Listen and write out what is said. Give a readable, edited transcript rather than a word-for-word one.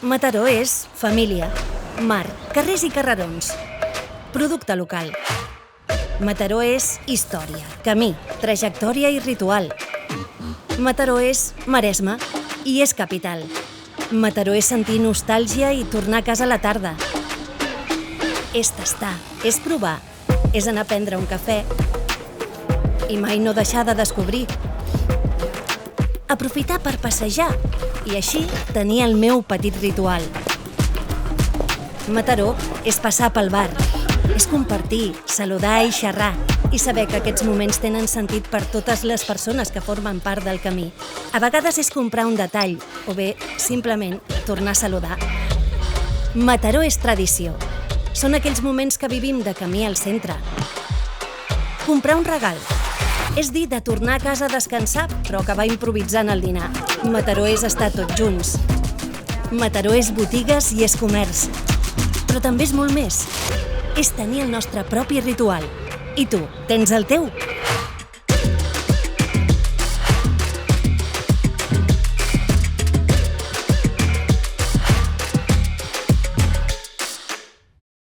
Mataró és família, mar, carrers i carrerons. Producte local. Mataró és història, camí, trajectòria i ritual. Mataró és Maresme i és capital. Mataró és sentir nostàlgia i tornar a casa a la tarda. És tastar, és provar, és anar a prendre un cafè i mai no deixar de descobrir. Aprofitar per passejar i així tenir el meu petit ritual. Mataró és passar pel bar, és compartir, saludar i xerrar i saber que aquests moments tenen sentit per totes les persones que formen part del camí. A vegades és comprar un detall o bé, simplement, tornar a saludar. Mataró és tradició. Són aquells moments que vivim de camí al centre. Comprar un regal. És dir de tornar a casa a descansar, però acabar improvisant el dinar. Mataró és estar tots junts. Mataró és botigues i és comerç. Però també és molt més. És tenir el nostre propi ritual. I tu, tens el teu?